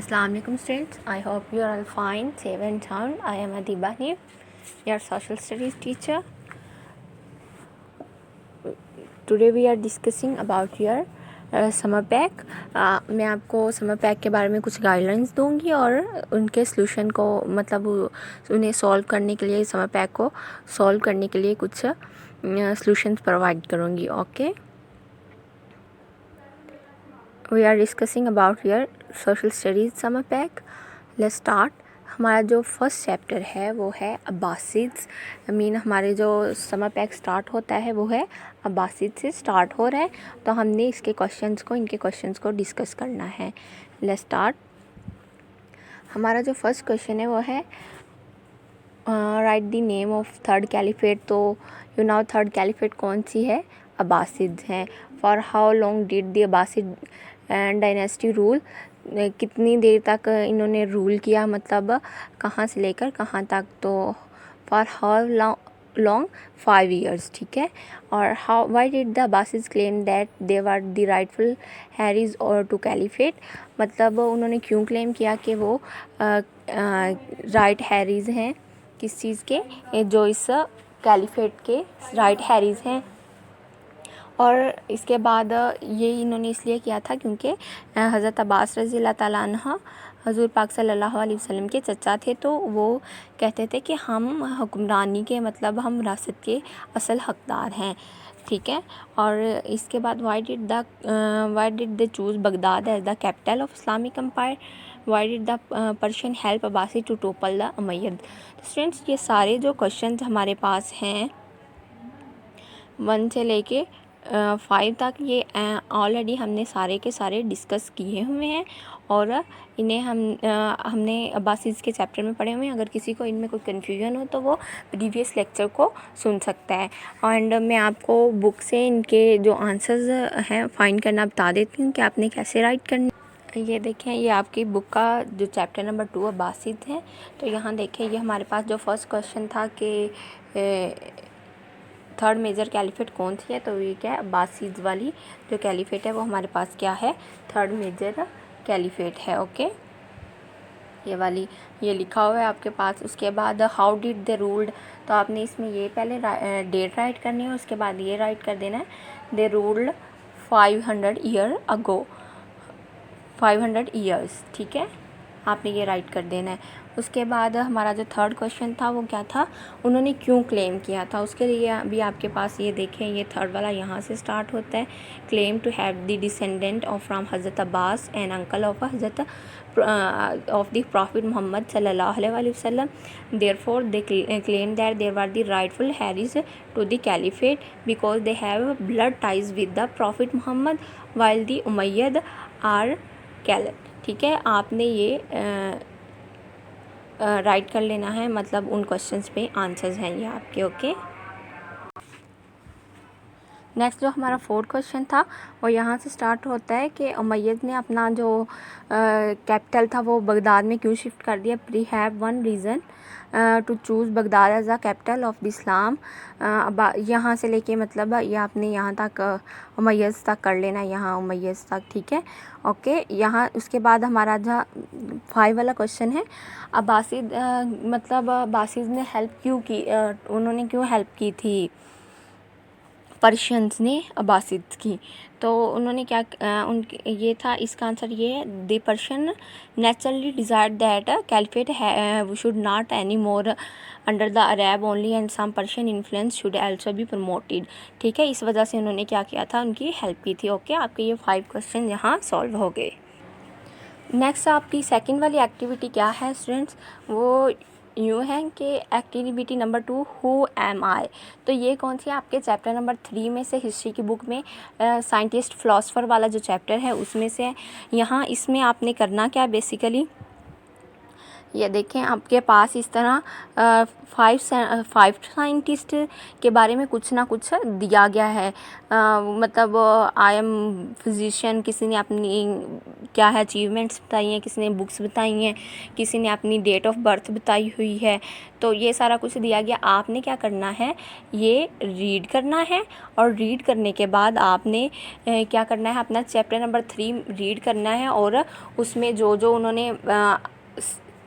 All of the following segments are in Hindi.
Assalamualaikum students, I hope you are all fine, safe and sound. I am Adiba Hanif, your social studies teacher. Today we are discussing about your summer pack. मैं आपको समर पैक के बारे में कुछ गाइडलाइंस दूंगी और उनके सॉल्यूशन को मतलब उन्हें सॉल्व करने के लिए समर पैक को सॉल्व करने के लिए कुछ सॉल्यूशंस प्रोवाइड करूंगी. Okay, we are discussing about your social studies summer pack. Let's start. हमारा जो फर्स्ट चैप्टर है वो है अब्बासिड्स. हमारे जो समर पैक स्टार्ट होता है वो है अब्बासिड से स्टार्ट हो रहा है. तो हमने इनके क्वेश्चंस को डिस्कस करना है. Let's start. हमारा जो फर्स्ट क्वेश्चन है वो है write the name of third caliphate. तो यू नाउ थर्ड कैलिफेट कौन सी है? अब्बासिड्स हैं. For how long did the Abbasid dynasty rule. कितनी देर तक इन्होंने रूल किया, मतलब कहाँ से लेकर कहाँ तक. तो फॉर हाउ लॉन्ग 5 years. ठीक है. और how why did the Abbasids claim that they were the rightful heirs और टू कैलिफेट. मतलब उन्होंने क्यों क्लेम किया कि वो राइट हैरिज हैं. किस चीज़ के? जो इस कैलिफेट के राइट हैरिज हैं. और इसके बाद ये इन्होंने इसलिए किया था क्योंकि हज़रत अब्बास रज़ी अल्लाह ताला अन्हा हज़ूर पाक सल्लल्लाहु अलैहि वसल्लम के चचा थे. तो वो कहते थे कि हम हुक्मरानी के मतलब हम विरासत के असल हकदार हैं. ठीक है. और इसके बाद why did they choose Baghdad as the capital of Islamic empire. Why did the Persian help Abbasi to topple the Umayyad. तो स्टूडेंट्स, ये सारे जो क्वेश्चन हमारे पास हैं 1 से लेके 5 तक, ये ऑलरेडी हमने सारे के सारे डिस्कस किए हुए हैं और इन्हें हमने अब्बासिड्स के चैप्टर में पढ़े हुए हैं. अगर किसी को इनमें कोई कन्फ्यूजन हो तो वो प्रीवियस लेक्चर को सुन सकता है. एंड मैं आपको बुक से इनके जो आंसर्स हैं फाइंड करना बता देती हूँ कि आपने कैसे राइट करना. ये देखें, ये आपकी बुक का जो चैप्टर नंबर 2 अब्बासिद है. तो यहाँ देखें, ये हमारे पास जो फर्स्ट क्वेश्चन था कि थर्ड मेजर कैलिफेट कौन सी है. तो ये क्या है? अब्बासिड्स वाली जो कैलिफेट है वो हमारे पास क्या है? थर्ड मेजर कैलिफेट है. ओके, ये वाली ये लिखा हुआ है आपके पास. उसके बाद हाउ डिड दे रूल्ड. तो आपने इसमें ये पहले डेट राइट करनी है, उसके बाद ये राइट कर देना है दे रूल्ड 500 years अगो. 500 years. ठीक है, आपने ये राइट कर देना है. उसके बाद हमारा जो थर्ड क्वेश्चन था वो क्या था? उन्होंने क्यों क्लेम किया था. उसके लिए अभी आपके पास ये देखें, ये थर्ड वाला यहाँ से स्टार्ट होता है. Claim to have the descendant of from हज़रत अब्बास एंड अंकल ऑफ हज़रत ऑफ द प्रॉफिट मोहम्मद सल्लल्लाहु अलैहि वसल्लम. Therefore they claim that there were the rightful heirs to the caliphate because they have blood ties with the prophet Muhammad while the Umayyad are caliph. ठीक है, आपने ये राइट कर लेना है, मतलब उन क्वेश्चंस पे आंसर्स हैं ये आपके. ओके. नेक्स्ट जो हमारा फोर्थ क्वेश्चन था वो यहाँ से स्टार्ट होता है कि उमय्यद ने अपना जो कैपिटल था वो बगदाद में क्यों शिफ्ट कर दिया. Pre have one reason to choose Baghdad as the capital of the Islam. यहाँ से लेके मतलब ये आपने यहाँ तक उमय्यद तक कर लेना, यहाँ उमय्यद तक. ठीक है. ओके. यहाँ उसके बाद हमारा जो 5 वाला क्वेश्चन है, अब्बासिद मतलब अब्बासिद ने हेल्प क्यों की, उन्होंने क्यों हेल्प की थी पर्शियंस ने अब्बासिद की. तो उन्होंने क्या उनके ये था, इसका आंसर ये है the Persian naturally desired that caliphate should not any more under the Arab only and some Persian influence should also be promoted. ठीक है, इस वजह से उन्होंने क्या किया था, उनकी हेल्प की थी. ओके, आपके ये 5 क्वेश्चन यहाँ सॉल्व हो गए. नेक्स्ट आपकी सेकंड वाली एक्टिविटी क्या है स्टूडेंट्स? वो यूँ है कि एक्टिविटी नंबर 2 हु एम आई. तो ये कौन सी है? आपके चैप्टर नंबर 3 में से, हिस्ट्री की बुक में साइंटिस्ट फ़िलासफ़र वाला जो चैप्टर है उसमें से. यहाँ इसमें आपने करना क्या बेसिकली, ये देखें आपके पास इस तरह 5 साइंटिस्ट के बारे में कुछ ना कुछ दिया गया है। मतलब आई एम फिजिशियन, किसी ने अपनी क्या है अचीवमेंट्स बताई हैं, किसी ने बुक्स बताई हैं, किसी ने अपनी डेट ऑफ बर्थ बताई हुई है। तो ये सारा कुछ दिया गया। आपने क्या करना है, ये रीड करना है और रीड करने के बाद आपने क्या करना है, अपना चैप्टर नंबर 3 रीड करना है और उसमें जो जो उन्होंने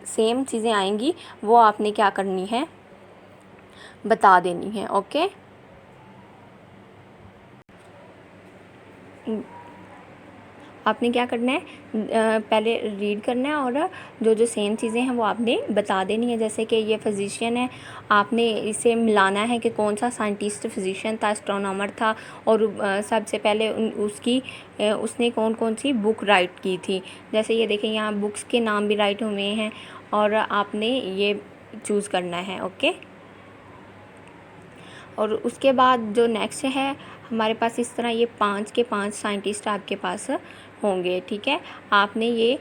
सेम चीज़ें आएंगी वो आपने क्या करनी है, बता देनी है। ओके, आपने क्या करना है, पहले रीड करना है और जो जो सेम चीज़ें हैं वो आपने बता देनी है। जैसे कि ये फिजिशियन है, आपने इसे मिलाना है कि कौन सा साइंटिस्ट फिजिशियन था, एस्ट्रोनॉमर था, और सबसे पहले उसने कौन कौन सी बुक राइट की थी। जैसे ये देखें यहाँ बुक्स के नाम भी राइट हुए हैं और आपने ये चूज़ करना है। ओके, और उसके बाद जो नेक्स्ट है हमारे पास, इस तरह ये 5 के 5 साइंटिस्ट आपके पास होंगे। ठीक है, आपने ये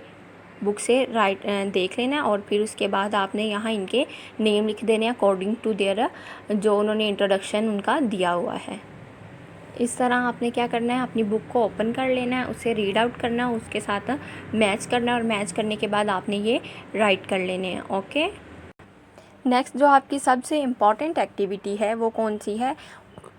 बुक से राइट देख लेना है और फिर उसके बाद आपने यहाँ इनके नेम लिख देने हैं अकॉर्डिंग टू देयर जो उन्होंने इंट्रोडक्शन उनका दिया हुआ है। इस तरह आपने क्या करना है, अपनी बुक को ओपन कर लेना है, उसे रीड आउट करना है, उसके साथ मैच करना है और मैच करने के बाद आपने ये राइट कर लेने हैं। ओके, नेक्स्ट जो आपकी सबसे इम्पॉर्टेंट एक्टिविटी है वो कौन सी है,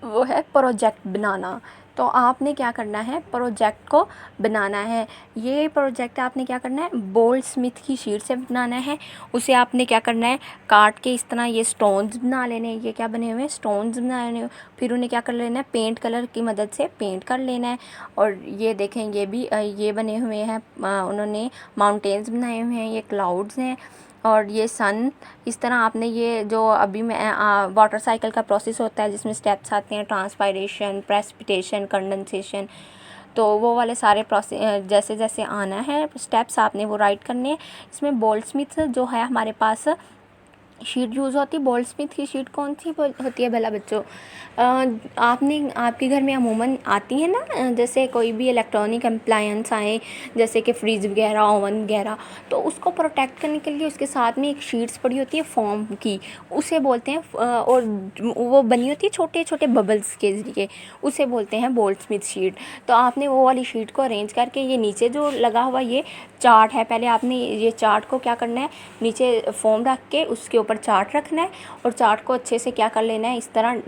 वो है प्रोजेक्ट बनाना। तो आपने क्या करना है, प्रोजेक्ट को बनाना है। ये प्रोजेक्ट आपने क्या करना है, बोल्ड स्मिथ की शीट से बनाना है। उसे आपने क्या करना है, काट के इस तरह ये स्टोन्स बना लेने हैं। ये क्या बने हुए हैं, स्टोन्स बना लेने। फिर उन्हें क्या कर लेना है, पेंट कलर की मदद से पेंट कर लेना है। और ये देखें ये भी ये बने हुए हैं, उन्होंने माउंटेन्स बनाए हुए हैं, ये क्लाउड्स हैं और ये सन। इस तरह आपने ये जो अभी मैं वाटर साइकिल का प्रोसेस होता है जिसमें स्टेप्स आते हैं, ट्रांसपायरेशन, प्रेसिपिटेशन, कंडेंसेशन, तो वो वाले सारे प्रोसेस जैसे जैसे आना है स्टेप्स आपने वो राइट करने हैं। इसमें बोल्ड स्मिथ जो है हमारे पास शीट यूज़ होती है। बोल्ड स्मिथ की शीट कौन सी होती है भला बच्चों, आपने आपके घर में अमूमन आती है ना, जैसे कोई भी इलेक्ट्रॉनिक अप्लायंस आए जैसे कि फ्रिज वगैरह, ओवन वगैरह, तो उसको प्रोटेक्ट करने के लिए उसके साथ में एक शीट्स पड़ी होती है फोम की, उसे बोलते हैं और वो बनी होती है छोटे छोटे बबल्स के ज़रिए, उसे बोलते हैं बोल्ड स्मिथ शीट। तो आपने वो वाली शीट को अरेंज करके, ये नीचे जो लगा हुआ ये चार्ट है, पहले आपने ये चार्ट को क्या करना है, नीचे फोम रख के उसके ऊपर चार्ट रखना है और चार्ट को अच्छे से क्या कर लेना है, इस तरह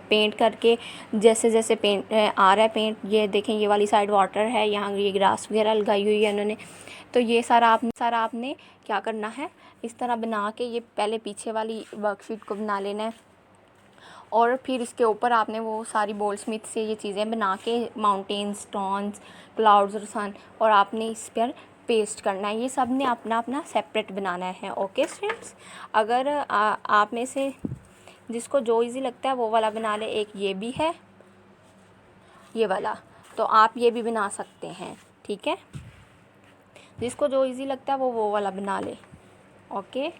पेंट करके, जैसे जैसे पेंट आ रहा है पेंट, ये देखें ये वाली साइड वाटर है, यहाँ ये ग्रास वगैरह लगाई हुई है उन्होंने। तो ये सारा आपने क्या करना है, इस तरह बना के ये पहले पीछे वाली वर्कशीट को बना लेना है और फिर इसके ऊपर आपने वो सारी बोल्ड स्मिथ से ये चीज़ें बना के, माउंटेन, स्टोन्स, क्लाउड्स और सन, और आपने इस पर पेस्ट करना है। ये सब ने अपना अपना सेपरेट बनाना है। ओके स्टूडेंट्स, अगर आप में से जिसको जो इजी लगता है वो वाला बना ले। एक ये भी है ये वाला, तो आप ये भी बना सकते हैं। ठीक है, जिसको जो इजी लगता है वो वाला बना ले। ओके,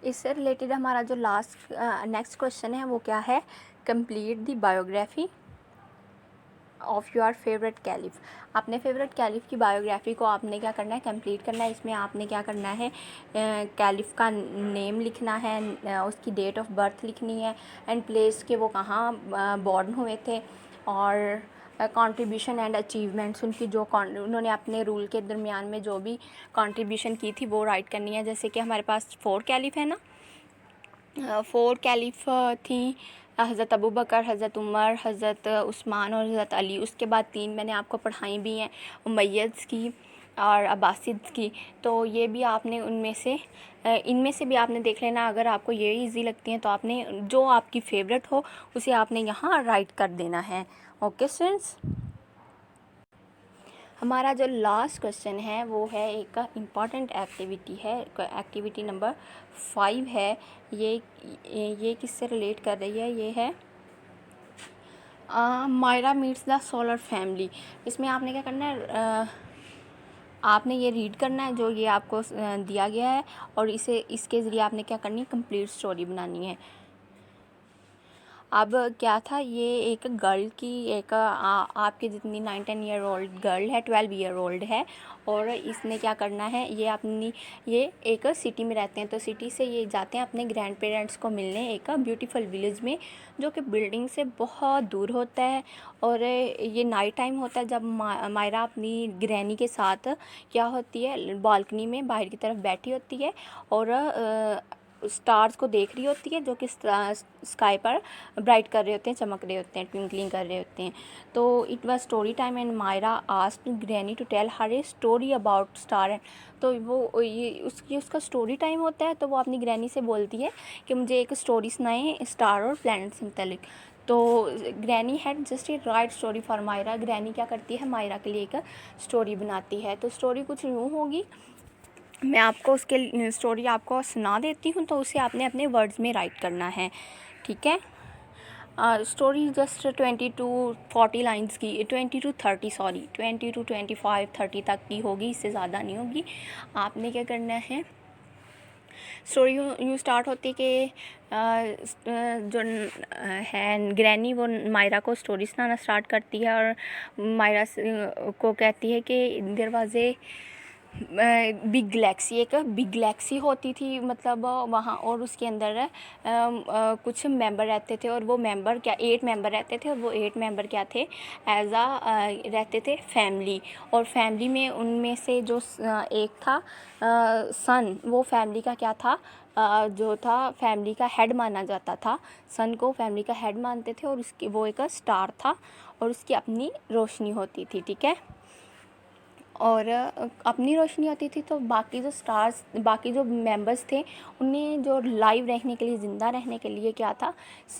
इससे रिलेटेड हमारा जो लास्ट नेक्स्ट क्वेश्चन है वो क्या है, complete the biography of your favourite caliph. अपने फेवरेट कैलिफ की बायोग्राफी को आपने क्या करना है, कंप्लीट करना है। इसमें आपने क्या करना है, कैलिफ का नेम लिखना है, उसकी डेट ऑफ बर्थ लिखनी है एंड प्लेस के वो कहाँ बॉर्न हुए थे, और कंट्रीब्यूशन एंड अचीवमेंट्स, उनकी जो उन्होंने अपने रूल के दरमियान में जो भी कंट्रीब्यूशन की थी वो राइट करनी है। जैसे कि हमारे पास 4 कैलिफ है ना, 4 कैलिफ थी, हज़रत अबू बकर, हज़रत उमर, हज़रत उस्मान और हज़रत अली। उसके बाद 3 मैंने आपको पढ़ाई भी हैं, उमय्यद्स की और अब्बासिद्स की। तो ये भी आपने उनमें से इनमें से भी आपने देख लेना। अगर आपको ये इजी लगती हैं तो आपने जो आपकी फ़ेवरेट हो उसे आपने यहाँ राइट कर देना है। ओके स्टूडेंट्स, हमारा जो लास्ट क्वेश्चन है वो है एक इम्पॉर्टेंट एक्टिविटी है, एक्टिविटी नंबर 5 है। ये किससे रिलेट कर रही है, ये है Myra meets the solar family. इसमें आपने क्या करना है, आपने ये रीड करना है जो ये आपको दिया गया है और इसके ज़रिए आपने क्या करनी है, कंप्लीट स्टोरी बनानी है। अब क्या था, ये एक गर्ल की एक आपके जितनी 9-10 ईयर ओल्ड गर्ल है, 12 ईयर ओल्ड है, और इसने क्या करना है, ये एक सिटी में रहते हैं, तो सिटी से ये जाते हैं अपने ग्रैंड पेरेंट्स को मिलने एक ब्यूटीफुल विलेज में, जो कि बिल्डिंग से बहुत दूर होता है। और ये नाइट टाइम होता है जब मायरा अपनी ग्रैनी के साथ क्या होती है, बालकनी में बाहर की तरफ बैठी होती है और स्टार्स को देख रही होती है, जो कि स्काई पर ब्राइट कर रहे होते हैं, चमक रहे होते हैं, ट्विंकलिंग कर रहे होते हैं। तो it was story time and Myra asked granny to tell her a story about star and, तो वो ये उसका स्टोरी टाइम होता है, तो वो अपनी ग्रैनी से बोलती है कि मुझे एक स्टोरी सुनाएं स्टार और प्लैनेट से मुतालिक। तो granny had just a right story for Myra, granny क्या करती है, मायरा के लिए एक स्टोरी बनाती है। तो स्टोरी कुछ यूँ होगी, मैं आपको उसके स्टोरी आपको सुना देती हूँ, तो उसे आपने अपने वर्ड्स में राइट करना है, ठीक है। स्टोरी जस्ट 20 to 40 लाइन्स की, 20 to 30 सॉरी 20 to 25 30 तक की होगी, इससे ज़्यादा नहीं होगी। आपने क्या करना है, स्टोरी यूँ स्टार्ट होती है कि जो है ग्रैनी, वो मायरा को स्टोरी सुनाना स्टार्ट करती है और मायरा को कहती है कि दरवाजे बिग गैलेक्सी, एक बिग गैलेक्सी होती थी मतलब वहाँ, और उसके अंदर कुछ मेंबर रहते थे, और वो मेंबर क्या 8 मेंबर रहते थे, और वो 8 मेंबर क्या थे, एज रहते थे फैमिली। और फैमिली में उनमें से जो एक था सन, वो फैमिली का क्या था, जो था फैमिली का हेड माना जाता था। सन को फैमिली का हेड मानते थे, और उसकी वो एक स्टार था और उसकी अपनी रोशनी होती थी, ठीक है। और अपनी रोशनी होती थी, तो बाकी जो स्टार्स, बाकी जो मेंबर्स थे, उन्हें जो लाइव रहने के लिए, ज़िंदा रहने के लिए क्या था,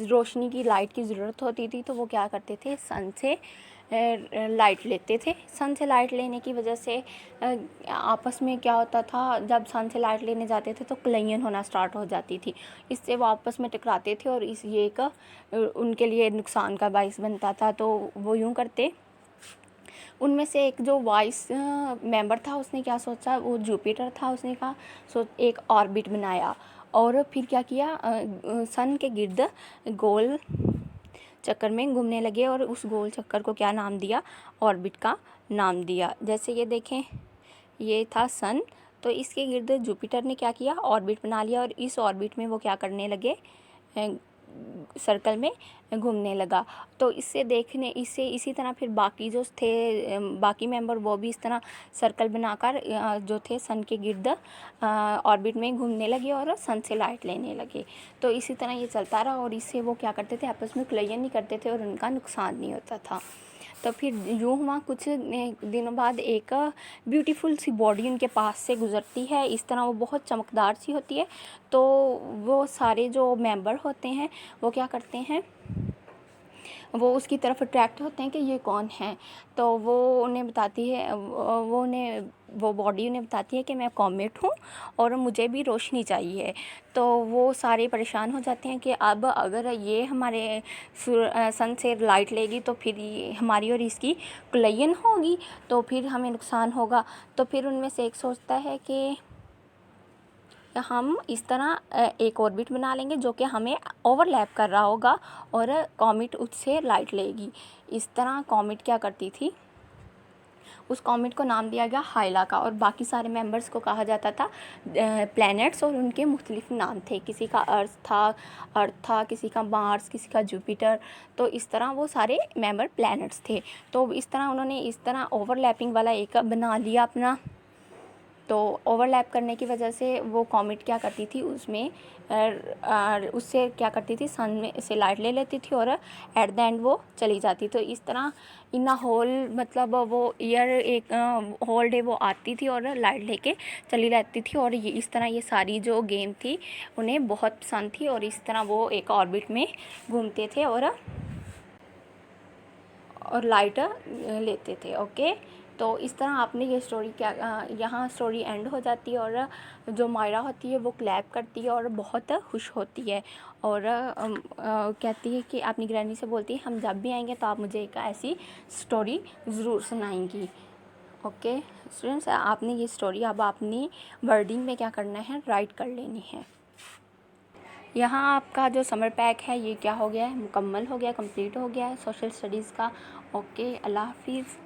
रोशनी की, लाइट की ज़रूरत होती थी। तो वो क्या करते थे, सन से लाइट लेते थे। सन से लाइट लेने की वजह से आपस में क्या होता था, जब सन से लाइट लेने जाते थे तो क्लैयन होना स्टार्ट हो जाती थी, इससे वो आपस में टकराते थे और ये एक उनके लिए नुकसान का बाइस बनता था। तो वो यूँ करते, उनमें से एक जो वाइस मेंबर था, उसने क्या सोचा, वो जुपिटर था, उसने कहा एक ऑर्बिट बनाया और फिर क्या किया, सन के गिर्द गोल चक्कर में घूमने लगे, और उस गोल चक्कर को क्या नाम दिया, ऑर्बिट का नाम दिया। जैसे ये देखें, ये था सन, तो इसके गिर्द जुपिटर ने क्या किया, ऑर्बिट बना लिया, और इस ऑर्बिट में वो क्या करने लगे, सर्कल में घूमने लगा। तो इससे इसी तरह फिर बाकी जो थे, बाकी मेंबर, वो भी इस तरह सर्कल बनाकर जो थे सन के गिर्द ऑर्बिट में घूमने लगे और सन से लाइट लेने लगे। तो इसी तरह ये चलता रहा, और इससे वो क्या करते थे, आपस में क्लैयन नहीं करते थे और उनका नुकसान नहीं होता था। तो फिर यूँ हुआ, कुछ दिनों बाद एक ब्यूटीफुल सी बॉडी उनके पास से गुज़रती है, इस तरह वो बहुत चमकदार सी होती है। तो वो सारे जो मेंबर होते हैं, वो क्या करते हैं, वो उसकी तरफ अट्रैक्ट होते हैं कि ये कौन है। तो वो उन्हें बताती है, वो बॉडी उन्हें बताती है कि मैं कॉमेट हूँ और मुझे भी रोशनी चाहिए। तो वो सारे परेशान हो जाते हैं कि अब अगर ये हमारे सन से लाइट लेगी तो फिर ये हमारी और इसकी क्लैयन होगी, तो फिर हमें नुकसान होगा। तो फिर उनमें से एक सोचता है कि हम इस तरह एक ऑर्बिट बना लेंगे जो कि हमें ओवरलैप कर रहा होगा और कॉमेट उससे लाइट लेगी। इस तरह कॉमेट क्या करती थी, उस कॉमेट को नाम दिया गया हाइला का, और बाकी सारे मेंबर्स को कहा जाता था प्लैनेट्स, और उनके मुख्तलिफ नाम थे। किसी का अर्थ था, किसी का मार्स, किसी का जुपिटर। तो इस तरह वो सारे मेंबर प्लैनेट्स थे। तो इस तरह उन्होंने इस तरह ओवरलैपिंग वाला एक बना लिया अपना। तो ओवरलैप करने की वजह से वो कॉमेट क्या करती थी, उसमें उससे क्या करती थी, सन में से लाइट ले लेती थी और एट द एंड वो चली जाती। तो इस तरह इन होल, मतलब वो ईयर एक होल डे वो आती थी और लाइट लेके चली जाती थी, और ये इस तरह ये सारी जो गेम थी उन्हें बहुत पसंद थी, और इस तरह वो एक ऑर्बिट में घूमते थे और लाइट लेते थे। ओके, तो इस तरह आपने ये स्टोरी क्या, यहाँ स्टोरी एंड हो जाती है, और जो मायरा होती है वो क्लैप करती है और बहुत खुश होती है, और कहती है कि अपनी ग्रैनी से बोलती है, हम जब भी आएंगे तो आप मुझे एक ऐसी स्टोरी ज़रूर सुनाएंगी। ओके स्टूडेंट्स, आपने ये स्टोरी अब अपनी वर्डिंग में क्या करना है, राइट कर लेनी है। यहाँ आपका जो समर पैक है ये क्या हो गया है, मुकम्मल हो गया, कंप्लीट हो गया है सोशल स्टडीज़ का। ओके, अल्लाह हाफिज़।